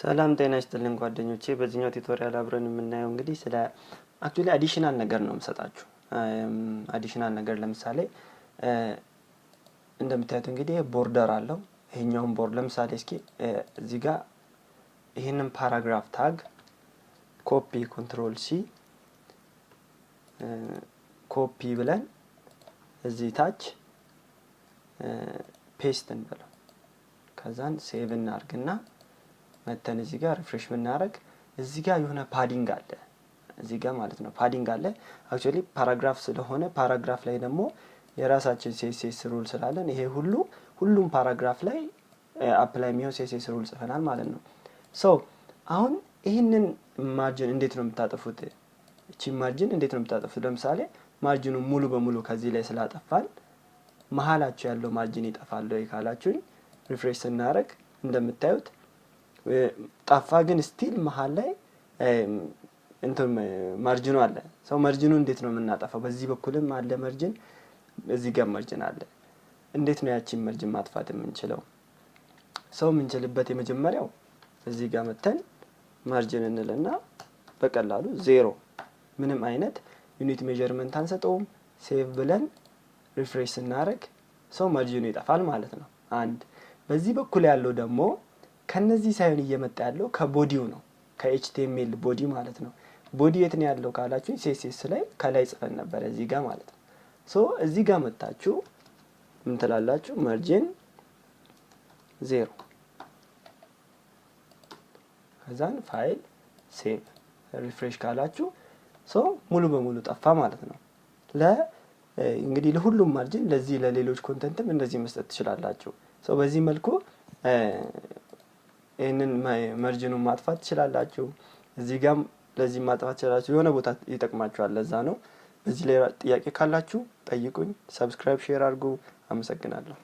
ሰላም ጤና ይስጥልኝ ጓደኞቼ በዚህኛው ቱቶሪያል አብረን የምናየው እንግዲህ ስለ አክቹሊ አዲሽናል ነገር ነው የምሰጣችሁ አዲሽናል ነገር ለምሳሌ እንደምታዩት እንግዲህ ቦርደር አለው ይሄኛውን ቦርድ ለምሳሌ እስኪ እዚህ ጋር ይሄንን ፓራግራፍ ታግ ኮፒ ኮንትሮል ሲ ኮፒ ብለን እዚህ ታች ፔስት እንበለው ከዛን ሴቭ እናርግና መተን እዚህ ጋር ሪፍሬሽ ብናረግ እዚህ ጋር የሆነ ፓዲንግ አለ እዚህ ጋር ማለት ነው ፓዲንግ አለ አክቹሊ ፓራግራፍ ስለሆነ ፓራግራፍ ላይ ደግሞ የራሳችን CSS ሩል ስላለን ይሄ ሁሉም ፓራግራፍ ላይ አፕላይ የሚሆን CSS ሩል ጽፈናል ማለት ነው ሶ አሁን ይሄንን ማርጂን እንዴት ነው የምታጠፉት እቺ ማርጂን እንዴት ነው የምታጠፉት ለምሳሌ ማርጂኑ ሙሉ በሙሉ ከዚህ ላይ ስላጠፋን መሃላቸው ያለው ማርጂን ይጠፋል ወይ ካላችሁኝ ሪፍሬሽ ስናረግ እንደምታዩት ጣፋ ግን ስቲል መሃል ላይ እንትን ማርጂኑ አለ ሰው ማርጂኑ እንዴት ነው የምናጠፋው በዚህ በኩልም አለ ማርጂን እዚህ ጋር ማርጂን አለ እንዴት ነው ያቺን ማርጂን ማጥፋት የምንችለው ሰው ምንችልበት የመጀመሪያው እዚህ ጋር መተን ማርጂን እንልና በቀላሉ 0 ምንም አይነት ዩኒት ሜዠርመንት አንሰጠውም ሴቭ ብለን ሪፍሬሽ ስናረግ ሰው ማርጂኑ ይጠፋል ማለት ነው አንድ በዚህ በኩል ያለው ደግሞ ከነዚህ ሳይሆን እየመጣ ያለው ከቦዲው ነው ከኤችቲኤምኤል ቦዲ ማለት ነው ቦዲ የት ነው ያለው ካላችሁ CSS ላይ ከላይ ጽፈን ነበር እዚህ ጋር ማለት ነው ሶ እዚህ ጋር መጣችሁ ምን ትላላችሁ ማርጂን 0 ከዛን ፋይል ሴቭ ሪፍሬሽ ካላችሁ ሶ ሙሉ በሙሉ ጠፋ ማለት ነው እንግዲህ ለሁሉም ማርጂን ለዚህ ለሌሎች ኮንተንትም እንደዚህ መስጠት ትችላላችሁ ሶ በዚህ መልኩ ይሄንን ማርጂኑን ማጥፋት ትችላላችሁ እዚህ ጋር ለዚህ ማጥፋት ትችላላችሁ የሆነ ቦታ ይጠቅማችኋል ለዛ ነው በዚህ ላይ ጥያቄ ካላችሁ ጠይቁኝ ሰብስክራይብ ሼር አድርጉ አመሰግናለሁ